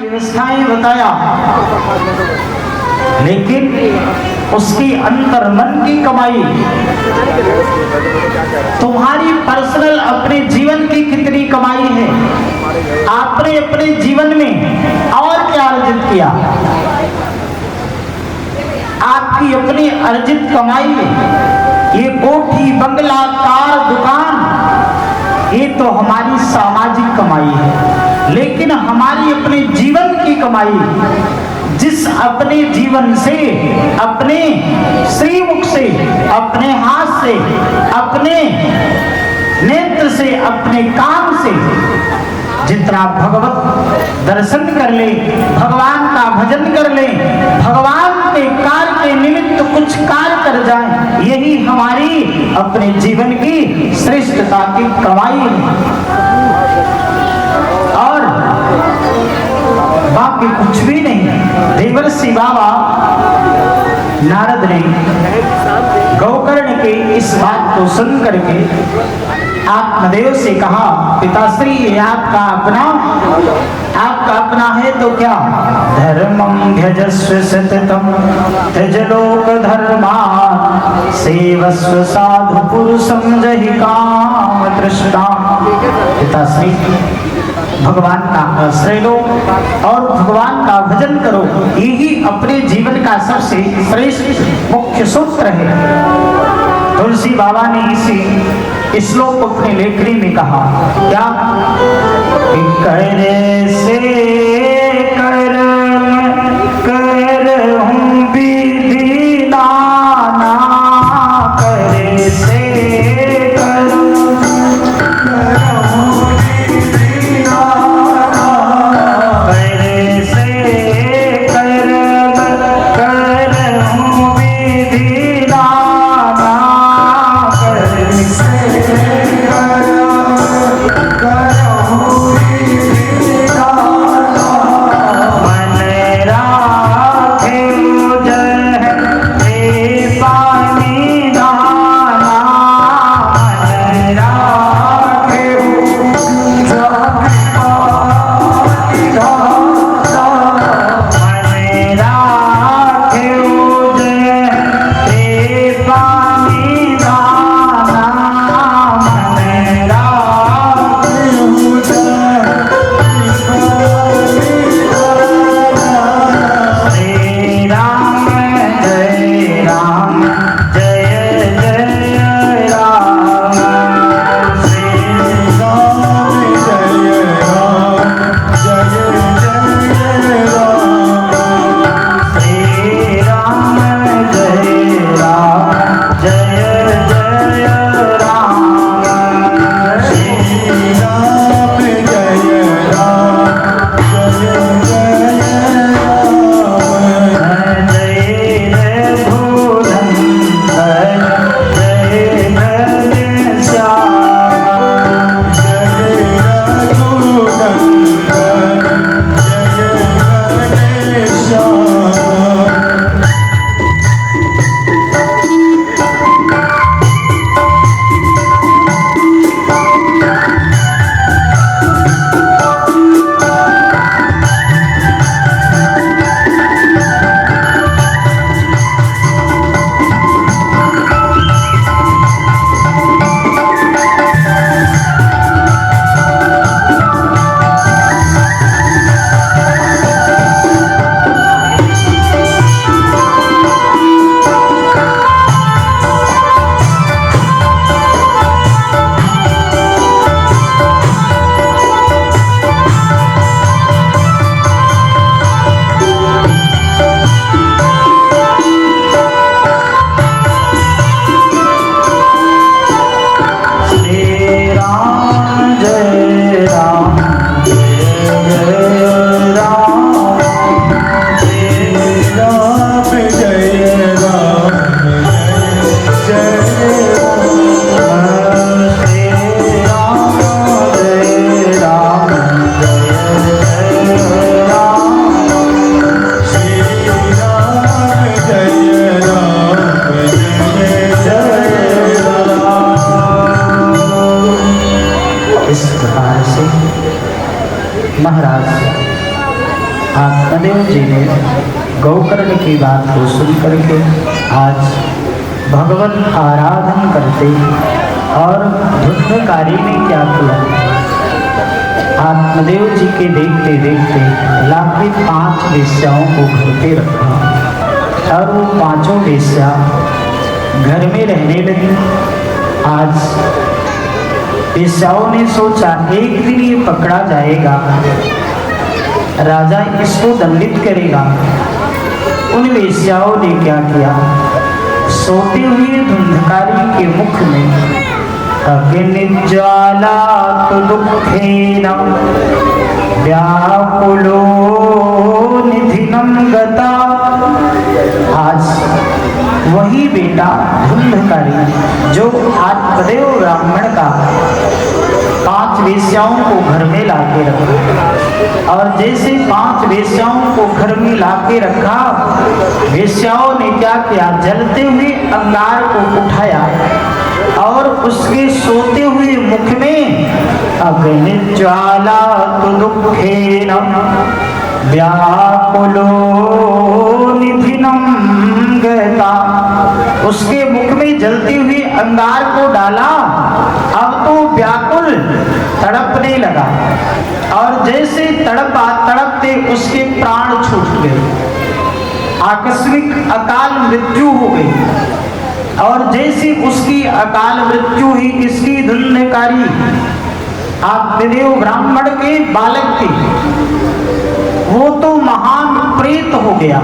व्यवस्थाएं बताया, लेकिन उसकी अंतर मन की कमाई, तुम्हारी पर्सनल अपने जीवन की कितनी कमाई है, आपने अपने जीवन में और क्या अर्जित किया, आपकी अपनी अर्जित कमाई, ये कोठी बंगला कार दुकान, ये तो हमारी सामाजिक कमाई है। लेकिन हमारी अपने जीवन की कमाई, जिस अपने जीवन से, अपने श्रीमुख से, अपने हाथ से, अपने नेत्र से, अपने काम से जितना भगवत दर्शन कर ले, भगवान का भजन कर ले, भगवान के कार्य के निमित्त कुछ कार्य कर जाए, यही हमारी अपने जीवन की श्रेष्ठता की कमाई है। और बाकी कुछ भी नहीं। देवर्षि बाबा नारद ने गोकर्ण के इस बात को सुन करके आत्मदेव से कहा, पिताश्री ये आपका अपना है तो क्या, धर्मं भजस्व सततम त्यज लोक धर्मान् सेवस्व साधु पुरुषं जहि काम तृष्णा। पिताश्री भगवान का आश्रय लो और भगवान का भजन करो, यही अपने जीवन का सबसे श्रेष्ठ मुख्य सूत्र है। तुलसी बाबा ने इसी श्लोक को अपने लेखनी में कहा, क्या, करे से करहूं विधि नाना, करे से आत्मदेव जी ने गौकर्ण की बात को सुन करके आज भगवत आराधन करते और धुंधकारी ने क्या किया, आत्मदेव जी के देखते देखते लाके 5 वेश्याओं को घर पे रखा और वो 5 वेश्या घर में रहने लगी। आज वेश्याओं ने सोचा एक दिन ये पकड़ा जाएगा, राजा इसको दंडित करेगा। उन वेश्याओं ने क्या किया, सोते हुए धुंधकारी के मुख में अग्निज्वाला तो दुखेन व्याकुलो निधिनं गता। आज वही बेटा धुंधकारी जो आत्मदेव ब्राह्मण का 5 वेश्याओं को घर में लाके रखा, और जैसे 5 वेश्याओं को घर में लाके रखा, वेश्याओं ने क्या किया, जलते हुए अंगार को उठाया और उसके सोते हुए मुख में अग्निज्वाला तो दुखेन व्याकुलो निधिनं गता। उसके मुख में जलती हुई अंगार को डाला, अब तो व्याकुल तड़पने लगा और जैसे तड़पते उसके प्राण छूट गए, आकस्मिक अकाल मृत्यु हो गई। और जैसे उसकी अकाल मृत्यु हुई, इसकी धुंधकारी आत्मदेव ब्राह्मण के बालक थे, वो तो महान प्रेत हो गया।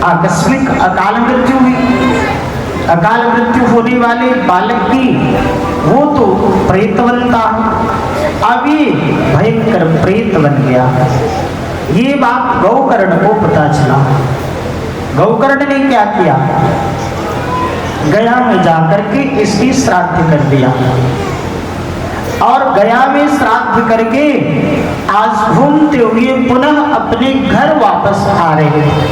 आकस्मिक अकाल मृत्यु हुई, अकाल मृत्यु होने वाले बालक की वो तो प्रेत बनता है, अब ये भयंकर प्रेत बन गया। ये बात गौकर्ण को पता चला। गौकर्ण ने क्या किया, गया में जाकर के इसकी श्राद्ध कर दिया और गया में श्राद्ध करके आज घूमते हुए पुनः अपने घर वापस आ रहे हैं।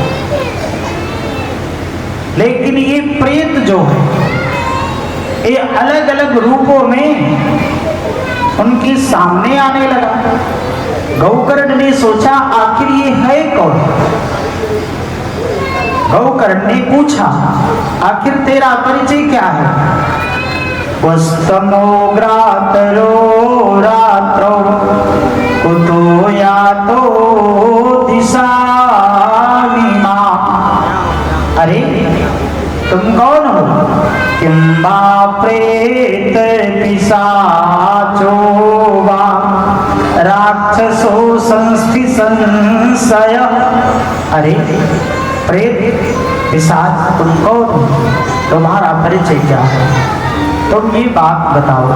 लेकिन ये प्रेत जो है, ये अलग अलग रूपों में उनके सामने आने लगा। गौकर्ण ने सोचा आखिर ये है कौन। गौकर्ण ने पूछा आखिर तेरा परिचय क्या है। वस्तमो ग्रातरो रात्रो कुतो यातो दिशामिमा। अरे तुम कौन हो, किंबा प्रेत पिशाचो वा राक्षसो संस्थि संशय। अरे प्रेत पिशाच तुम कौन हो, तुम्हारा परिचय क्या है, तुम ये बात बताओ।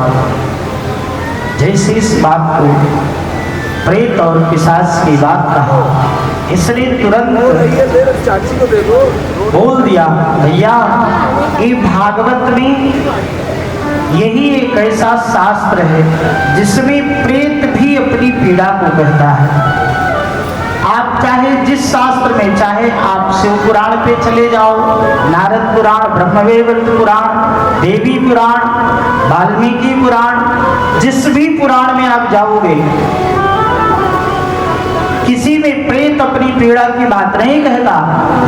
जैसे इस बात को प्रेत और पिशाच की बात कहा, इसने तुरंत बोल दिया भैया ये भागवत में यही एक ऐसा शास्त्र है जिसमें प्रेत भी अपनी पीड़ा को कहता है। आप चाहे जिस शास्त्र में, चाहे आप शिव पुराण पे चले जाओ, नारद पुराण, ब्रह्मवैवर्त पुराण, देवी पुराण, वाल्मीकि पुराण, जिस भी पुराण में आप जाओगे, किसी में प्रेत अपनी पीड़ा की बात नहीं कहता।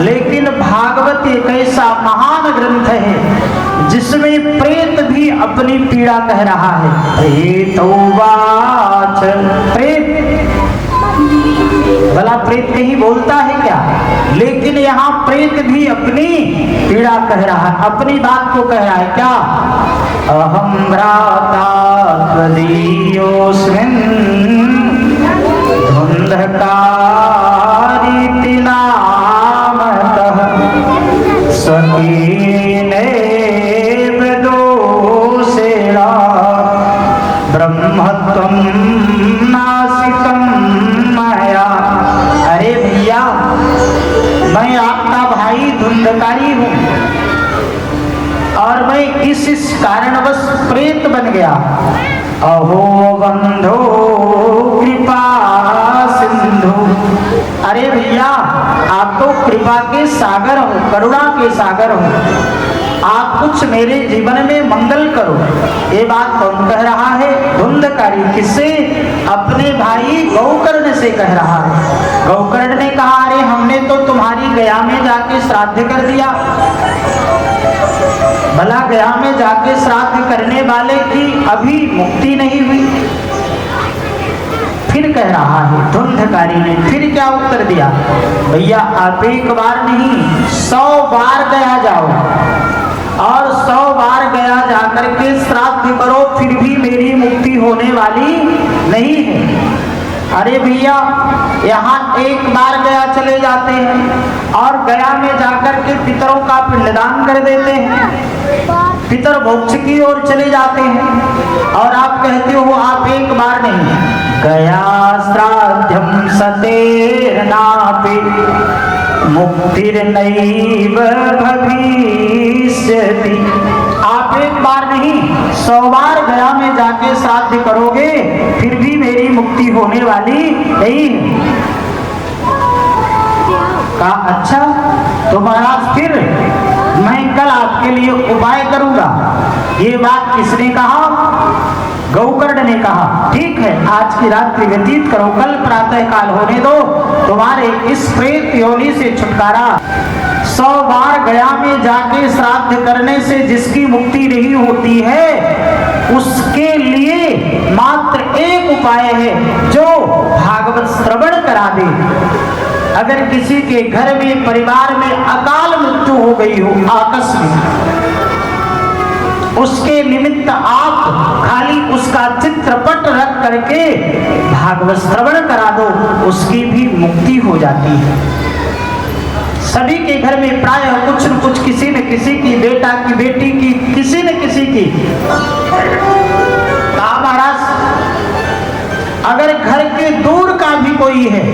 लेकिन भागवत एक ऐसा महान ग्रंथ है जिसमें प्रेत भी अपनी पीड़ा कह रहा है। प्रेतोवाच, प्रेत भला प्रेत कहीं बोलता है क्या, लेकिन यहाँ प्रेत भी अपनी पीड़ा कह रहा है, अपनी बात को कह रहा है। क्या, अहम भ्राता त्वदीयोऽस्मिन् धुंधकारिति नामतः स्वकीनेव दोषेण ब्रह्मत्वं नासितं मया। अरे भैया मैं आपका भाई धुंधकारी हूँ और मैं इस कारणवश प्रेत बन गया। अहो बंधो कृपा सिंधु। अरे भैया आप तो कृपा के सागर हो, करुणा के सागर हो, आप कुछ मेरे जीवन में मंगल करो। ये बात कौन कह रहा है, धुंधकारी। किससे, अपने भाई गौकर्ण से कह रहा है। गौकर्ण ने कहा, अरे हमने तो तुम्हारी गया में जाके श्राद्ध कर दिया, भला गया में जाके श्राद्ध करने वाले की अभी मुक्ति नहीं हुई। फिर कह रहा है धुंधकारी ने, फिर क्या उत्तर दिया, भैया आप एक बार नहीं 100 बार गया जाओ और 100 बार गया जाकर के श्राद्ध करो, फिर भी मेरी मुक्ति होने वाली नहीं है। अरे भैया यहाँ एक बार गया चले जाते हैं और गया में जाकर के पितरों का पिंडदान कर देते हैं, पितर मोक्ष की ओर चले जाते हैं, और आप कहते हो आप एक बार नहीं, गया श्राद्धम सतेर्नापि मुक्तिर्नैव भविष्यति। आप एक बार नहीं 100 बार गया में जाके श्राद्ध करोगे, फिर भी मेरी मुक्ति होने वाली नहीं है। कहा अच्छा तो महाराज फिर मैं कल आपके लिए उपाय करूंगा। ये बात किसने कहा? गौकर्ण ने कहा, ठीक है आज की रात्रि व्यतीत करो, कल प्रातः काल होने दो, तुम्हारे इस प्रेत योनि से छुटकारा। 100 बार गया में जाके श्राद्ध करने से जिसकी मुक्ति नहीं होती है, उसके लिए मात्र एक उपाय है, जो भागवत श्रवण करा दे। अगर किसी के घर में परिवार में अकाल मृत्यु हो गई हो आकस्मिक, उसके निमित्त आप खाली उसका चित्रपट रख करके भागवत श्रवण करा दो, उसकी भी मुक्ति हो जाती है। सभी के घर में प्रायः कुछ न कुछ किसी न किसी की, बेटा की, बेटी की, किसी न किसी की। महाराज अगर घर के दूर का भी कोई है,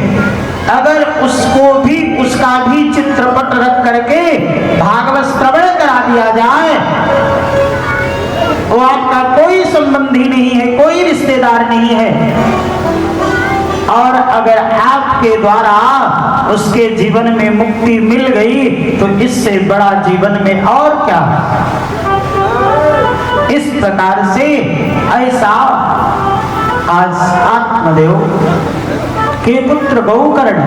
अगर उसको भी उसका भी चित्रपट रख करके भागवत श्रवण करा दिया जाए, वो आपका कोई संबंधी नहीं है, कोई रिश्तेदार नहीं है, और अगर आपके द्वारा उसके जीवन में मुक्ति मिल गई तो इससे बड़ा जीवन में और क्या। इस प्रकार से ऐसा आज आत्मदेव के पुत्र गौकर्ण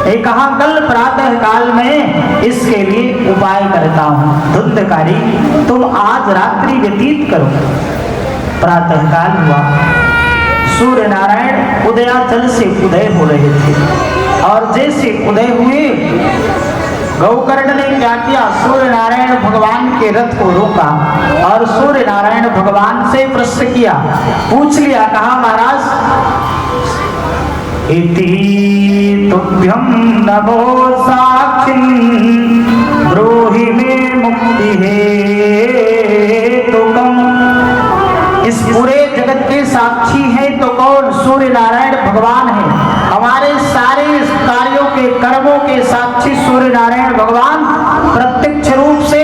ने कहा, कल प्रातः काल में इसके लिए उपाय करता हूं। धुंधकारी तुम आज रात्रि व्यतीत करो। प्रातः काल हुआ, सूर्य नारायण उदयाचल से उदय हो रहे थे, और जैसे उदय हुए गौकर्ण ने क्या किया, सूर्य नारायण भगवान के रथ को रोका और सूर्य नारायण भगवान से प्रश्न किया, पूछ लिया, कहा महाराज इति तुभ्यं नमो साक्षिं ब्रूहि मे मुक्ति हेतुकम्। इस पूरे जगत के साक्षी है तो कौन? सूर्य नारायण भगवान है। हमारे सारे कार्यों के, कर्मों के साक्षी सूर्य नारायण भगवान प्रत्यक्ष रूप से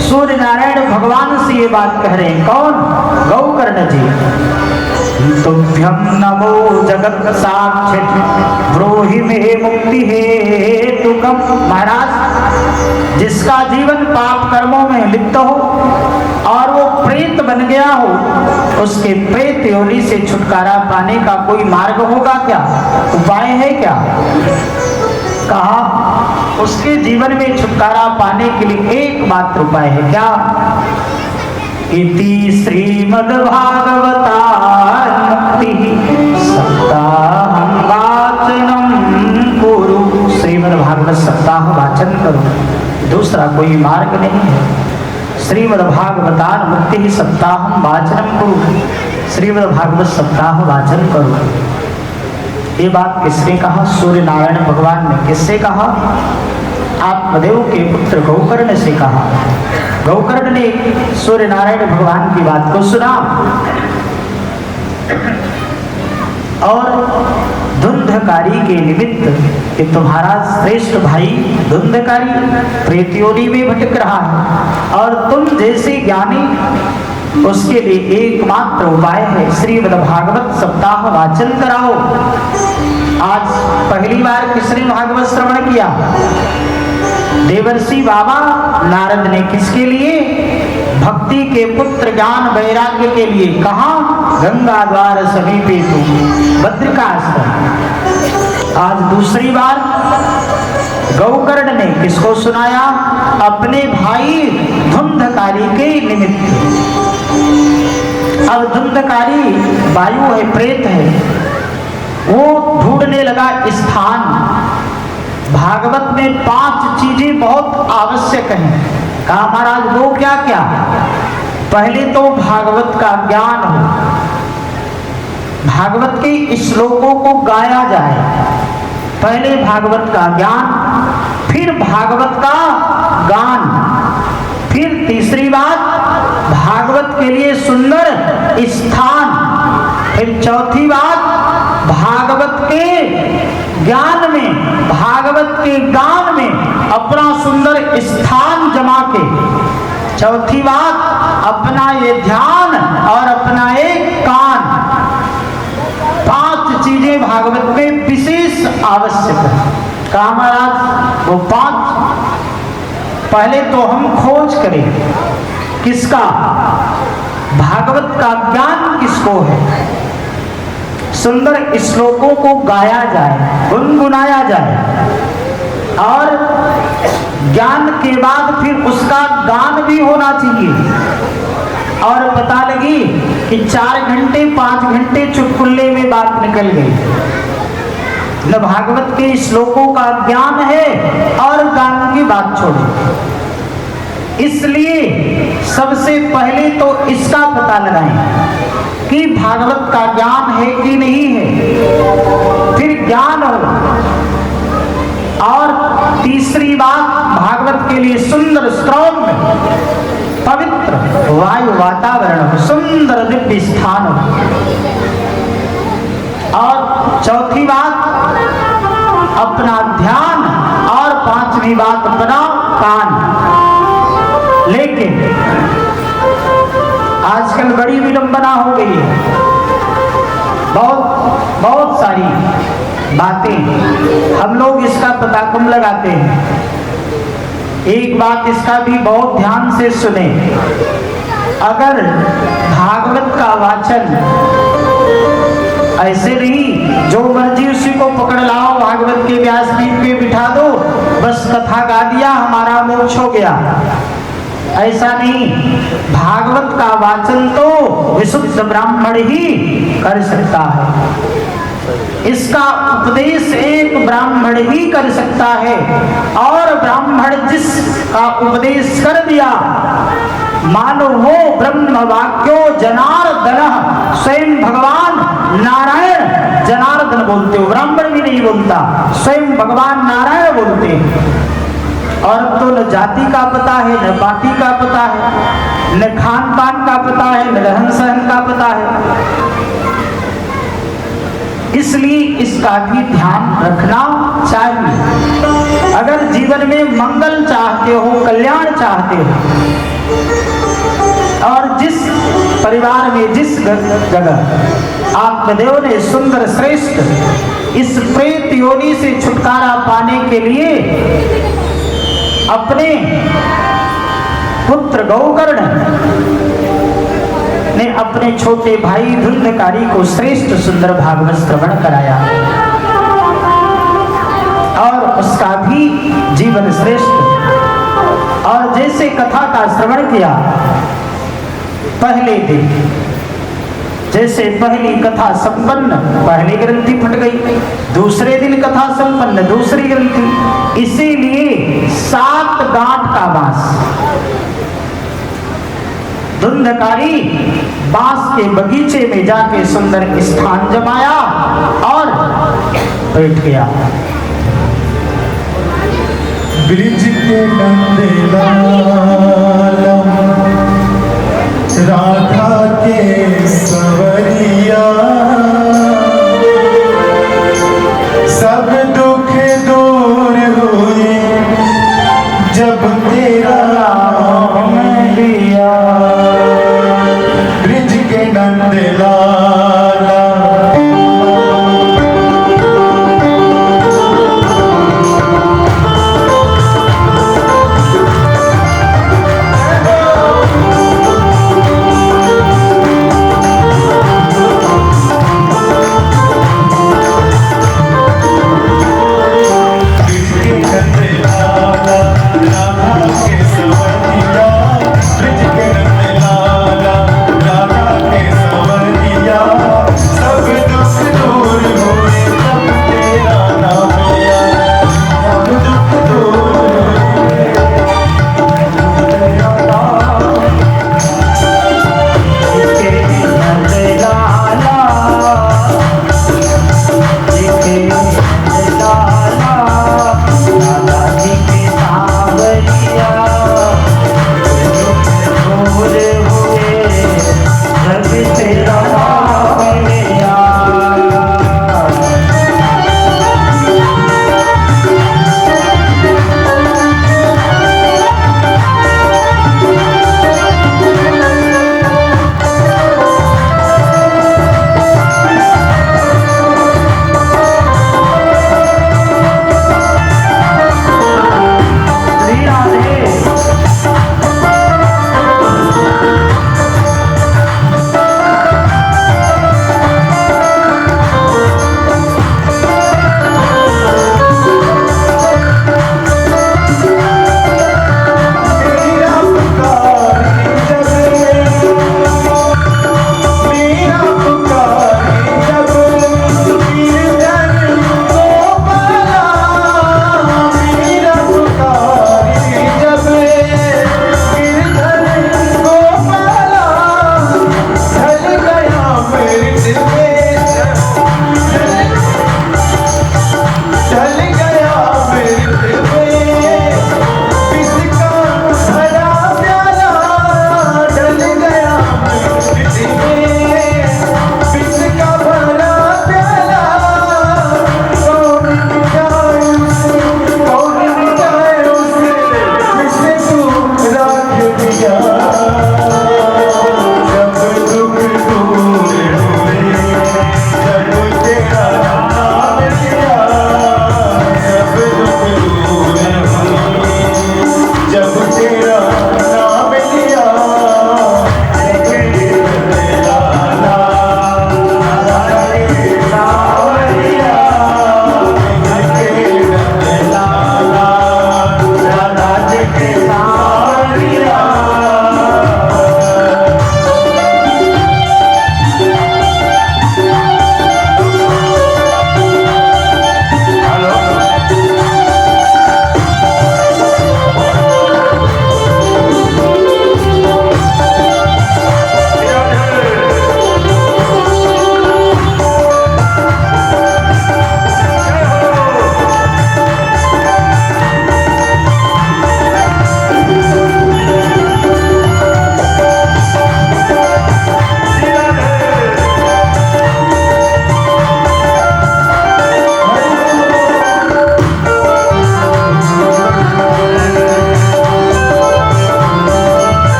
सूर्य नारायण भगवान से ये बात कह रहे हैं। कौन? गौकर्ण जी। तुभ्यं नमो जगत साक्षी ब्रूहि मे मुक्ति हेतुकम्। महाराज जिसका जीवन पाप कर्मों में लिप्त हो और वो प्रेत बन गया हो, उसके प्रेत योनि से छुटकारा पाने का कोई मार्ग होगा क्या? उपाय है क्या? कहा उसके जीवन में छुटकारा पाने के लिए एकमात्र उपाय है। क्या? इति श्रीमद्भागवतार मुक्ति सप्ताहं वाचनं कुरु। श्रीमद्भागवत सप्ताह वाचन करो, दूसरा कोई मार्ग नहीं है। श्रीमद्भागवतार मुक्ति सप्ताहं वाचनं कुरु। श्रीमद्भागवत सप्ताह वाचन करो। ये बात किसने कहा? सूर्य नारायण भगवान ने। किससे कहा? आत्मदेव के पुत्र गौकर्ण से कहा। गौकर्ण ने सूर्य नारायण भगवान की बात को सुना और धुंधकारी के निमित्त कि तुम्हारा श्रेष्ठ भाई धुंधकारी प्रेत योनि में भटक रहा है और तुम जैसे ज्ञानी, उसके लिए एकमात्र उपाय है श्रीमद्भागवत सप्ताह वाचन कराओ। आज पहली बार किसने भागवत श्रवण किया? देवर्षि बाबा नारद ने। किसके लिए? भक्ति के पुत्र ज्ञान वैराग्य के लिए कहाँ? गंगा द्वार समीपे तू, बद्रिकाश्रम। आज दूसरी बार गौकर्ण ने किसको सुनाया? अपने भाई धुंधकारी के निमित्त। अब धुंधकारी वायु है, प्रेत है, वो ढूंढने लगा स्थान। भागवत में 5 चीजें बहुत आवश्यक हैं। कहा महाराज वो क्या क्या? पहले तो भागवत का ज्ञान हो, भागवत के श्लोकों को गाया जाए। पहले भागवत का ज्ञान, फिर भागवत का गान, फिर तीसरी बात भागवत के लिए सुंदर स्थान, फिर चौथी बात भागवत के ज्ञान में, भागवत के गान में अपना सुंदर स्थान जमा के, चौथी बात अपना ये ध्यान और अपना एक कान। 5 चीजें भागवत में विशेष आवश्यक है। कहा महाराज वो 5? पहले तो हम खोज करें किसका? भागवत का ज्ञान किसको है? सुंदर श्लोकों को गाया जाए, गुनगुनाया जाए, और ज्ञान के बाद फिर उसका गान भी होना चाहिए। और पता लगी कि 4 घंटे 5 घंटे चुटकुल्ले में बात निकल गई। न भागवत के श्लोकों का ज्ञान है और गान की बात छोड़ी। इसलिए सबसे पहले तो इसका पता लगाएं कि भागवत का ज्ञान है कि नहीं है, फिर ज्ञान हो। और तीसरी बात भागवत के लिए सुंदर सौम्य पवित्र वायु वातावरण हो, सुंदर दिव्य स्थान हो। और चौथी बात अपना ध्यान, और 5वीं बात अपना कान। लेकिन आजकल बड़ी विडंबना हो गई है, बहुत सारी बातें हम लोग इसका पता कम लगाते हैं। एक बात इसका भी बहुत ध्यान से सुने, अगर भागवत का वाचन ऐसे नहीं जो मर्जी उसी को पकड़ लाओ, भागवत के व्यासपीठ पे बिठा दो, बस कथा गा दिया हमारा मोक्ष हो गया, ऐसा नहीं। भागवत का वाचन तो विशुद्ध ब्राह्मण ही कर सकता है, इसका उपदेश एक ब्राह्मण ही कर सकता है। और ब्राह्मण जिसका उपदेश कर दिया, मानो वो ब्रह्म वाक्यो जनार्दन, स्वयं भगवान नारायण जनार्दन बोलते हो, ब्राह्मण भी नहीं बोलता, स्वयं भगवान नारायण बोलते। और तो न जाति का पता है, न पार्टी का पता है, न खान पान का पता है, न रहन सहन का पता है। इसलिए इसका भी ध्यान रखना चाहिए। अगर जीवन में मंगल चाहते हो, कल्याण चाहते हो, और जिस परिवार में जिस जगह आत्मदेव ने सुंदर श्रेष्ठ इस प्रेत योनि से छुटकारा पाने के लिए अपने पुत्र गौकर्ण ने अपने छोटे भाई धुंधकारी को श्रेष्ठ सुंदर भागवत श्रवण कराया, और उसका भी जीवन श्रेष्ठ। और जैसे कथा का श्रवण किया पहले दिन, जैसे पहली कथा संपन्न, पहली ग्रंथि फट गई, दूसरे दिन कथा संपन्न, दूसरी ग्रंथि। इसीलिए 7 गांठ का बांस धुंधकारी बांस के बगीचे में जाके सुंदर स्थान जमाया और बैठ गया। ब्रिज के नंदलालम राधा के सवरिया, सब दुख दूर हुए जब तेरा नाम लिया। ब्रिज के नंदलाला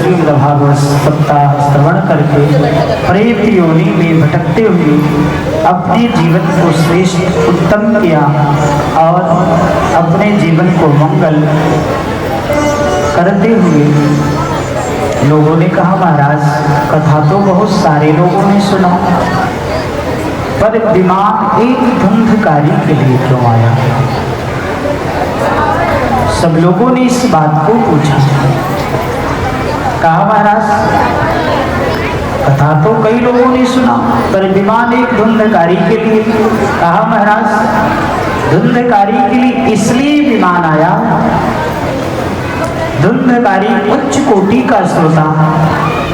श्रीमद् भागवत सप्ताह श्रवण करके प्रेत योनि में भटकते हुए अपने जीवन को श्रेष्ठ उत्तम किया और अपने जीवन को मंगल करते हुए लोगों ने कहा, महाराज कथा तो बहुत सारे लोगों ने सुना, पर विमान एक धुंधकारी के लिए क्यों आया? सब लोगों ने इस बात को पूछा। कहा, महाराज कथा तो कई लोगों ने सुना, पर विमान एक धुंधकारी के लिए। कहा, महाराज धुंधकारी के लिए इसलिए विमान आया, धुंधकारी उच्च कोटि का श्रोता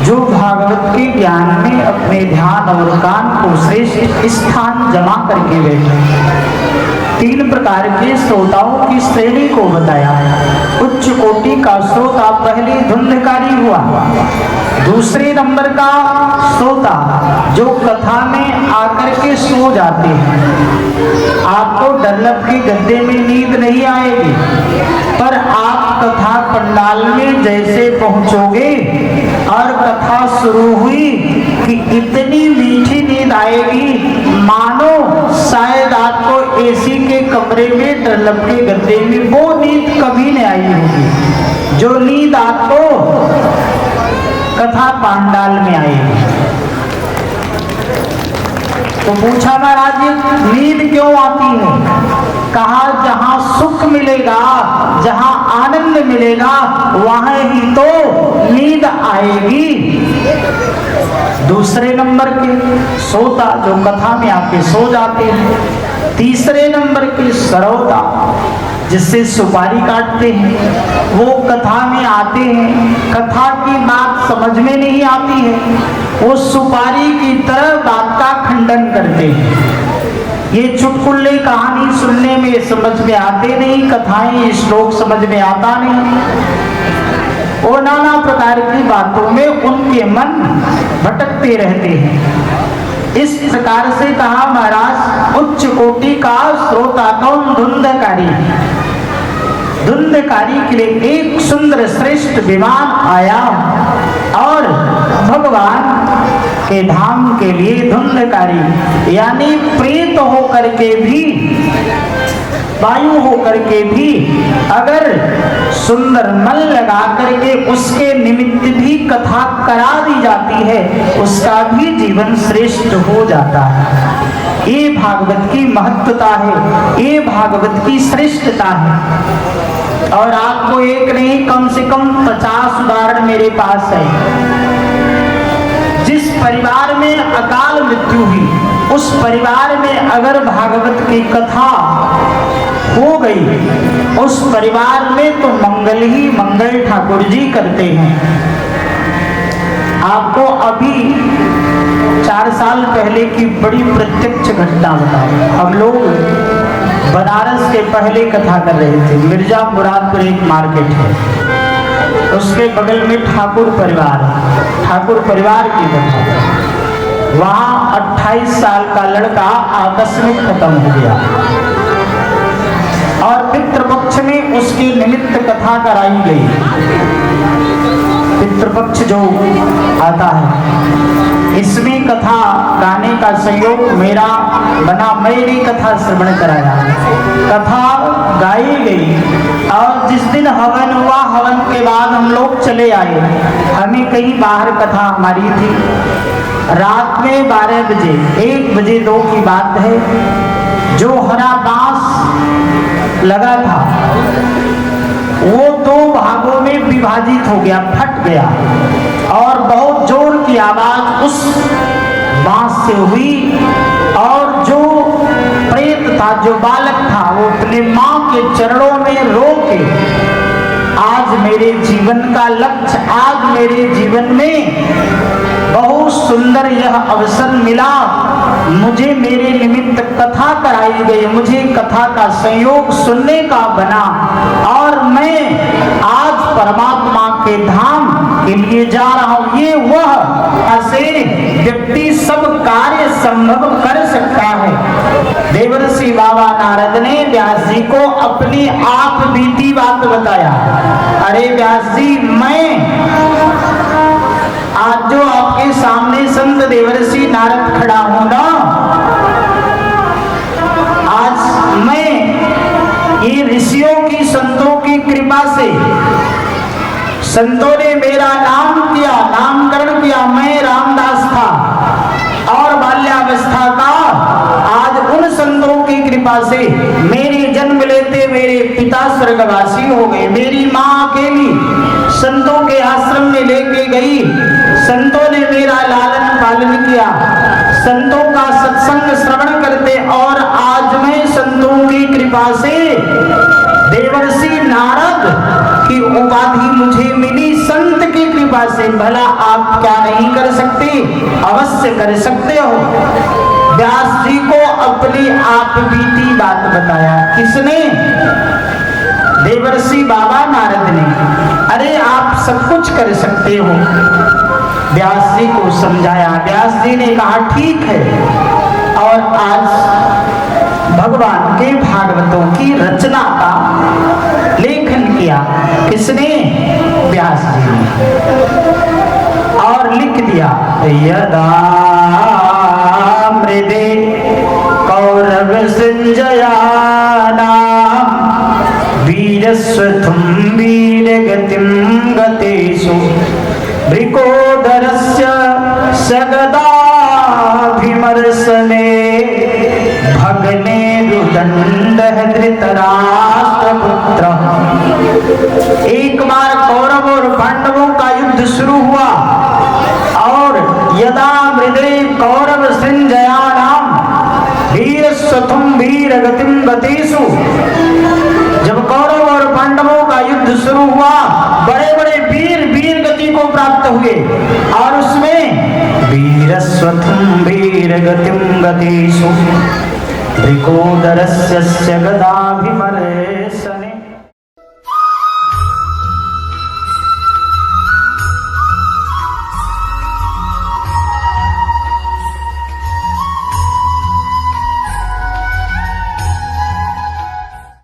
जो भागवत के ज्ञान में अपने ध्यान और कान को श्रेष्ठ स्थान जमा करके बैठे। 3 प्रकार के श्रोताओं की श्रेणी को बताया। उच्च कोटि का श्रोता पहले धुंधकारी हुआ, दूसरे नंबर का श्रोता जो कथा में आकर के सो जाते हैं। आपको डल्लभ के गद्दे में नींद नहीं आएगी, पर आप कथा पंडाल में जैसे पहुंचोगे और कथा शुरू हुई कि इतनी मीठी नींद आएगी मानो शायद आपको एसी के कमरे में डल्लभ के गद्दे में वो नींद कभी नहीं आई होगी जो नींद आपको कथा पंडाल में आएगी। तो पूछा, महाराज नींद क्यों आती है? कहा, जहां सुख मिलेगा, जहां आनंद मिलेगा, वहां ही तो नींद आएगी। दूसरे नंबर के श्रोता जो कथा में आके सो जाते हैं। तीसरे नंबर के श्रोता जिससे सुपारी काटते हैं, वो कथा में आते हैं, कथा की बात समझ में नहीं आती है, वो सुपारी की तरह बात का खंडन करते हैं। ये चुटकुले कहानी सुनने में समझ में आते नहीं, कथाएं श्लोक समझ में आता नहीं, और नाना प्रकार की बातों में उनके मन भटकते रहते हैं। इस प्रकार से कहा, महाराज उच्च कोटि का श्रोता कौन? धुंधकारी। धुंधकारी के लिए एक सुंदर श्रेष्ठ विमान आया और भगवान के धाम के लिए धुंधकारी यानी प्रेत होकर के भी, वायु होकर के भी अगर सुंदर मन लगा करके उसके निमित्त भी कथा करा दी जाती है, उसका भी जीवन श्रेष्ठ हो जाता है। ये भागवत की महत्वता है, ये भागवत की श्रेष्ठता है। और आपको एक नहीं कम से कम 50 उदाहरण मेरे पास है। जिस परिवार में अकाल मृत्यु हुई, उस परिवार में अगर भागवत की कथा हो गई, उस परिवार में तो मंगल ही मंगल ठाकुर जी करते हैं। आपको अभी 4 साल पहले की बड़ी प्रत्यक्ष घटना बताऊं। हम लोग बनारस के पहले कथा कर रहे थे। मिर्जा मुरादपुर एक मार्केट है, उसके बगल में ठाकुर परिवार है, ठाकुर परिवार की कथा। वहाँ 28 साल का लड़का आकस्मिक खत्म हो गया और पितृपक्ष में उसकी निमित्त कथा कराई गई। पितृपक्ष जो आता है, इसमें कथा गाने का सहयोग मेरा बना, मैंने कथा श्रवण कराया, कथा गाई गई। और जिस दिन हवन हुआ, हवन के बाद हम लोग चले आए। हमें कहीं बाहर कथा हमारी थी। रात में 12 बजे, 1 बजे 2 की बात है, जो हरा बांस लगा था वो 2 भागों में विभाजित हो गया, फट गया और बहुत जोर की आवाज उस बांस से हुई। और जो प्रेत था, जो बालक था, वो अपने माँ के चरणों में रो के, आज मेरे जीवन का लक्ष्य, आज मेरे जीवन में बहुत सुंदर यह अवसर मिला, मुझे मेरे निमित्त कथा कराई गई, मुझे कथा का संयोग सुनने का बना और मैं आज परमात्मा के धाम के लिए जा रहा हूँ। ये वह ऐसे व्यक्ति सब कार्य संभव कर सकता है। देवर्षि बाबा नारद ने व्यास जी को अपनी आप बीती बात बताया। अरे व्यास जी, मैं संत देवर्षि नारद खड़ा हूं ना, आज मैं ये ऋषियों की संतों की कृपा से, संतों ने मेरा नाम किया, नामकरण किया। मैं रामदास था और बाल्यावस्था का, आज उन संतों की कृपा से मेरे जन्म लेते मेरे पिता स्वर्गवासी हो गए। मेरी माँ अकेली संतों के आश्रम में लेके गई, संतों ने मेरा लालन पालन किया, संतों का सत्संग श्रवण करते, और आज मैं संतों की कृपा से देवर्षि नारद की उपाधि मुझे मिली, संत की कृपा से। भला आप क्या नहीं कर सकते? अवश्य कर सकते हो। व्यास जी को अपनी आप बीती बात बताया। किसने? देवर्षि बाबा नारद ने। अरे आप सब कुछ कर सकते हो। व्यास जी को समझाया, व्यास जी ने कहा ठीक है। और आज भगवान के भागवतों की रचना का लेखन किया। किसने? व्यास जी ने। और लिख दिया, यदा मृदे कौरव संजयानां वीरस्वथं वीरगतिं गतेषु वृकोदरस्य सगदाभिमर्शने भगने रुदण्डः धृतराष्ट्रपुत्रः। एक बार कौरव और पांडवों का युद्ध शुरू हुआ, और यदा मृदे कौरव संजयानां वीरस्वथं वीरगतिं गतेषु, जब कौरव और पांडवों का युद्ध शुरू हुआ, बड़े बड़े वीर वीर गति को प्राप्त हुए, और उसमें वीरस्वथं वीरगतिं गतेषु वृकोदरस्य गदाभिमर्शने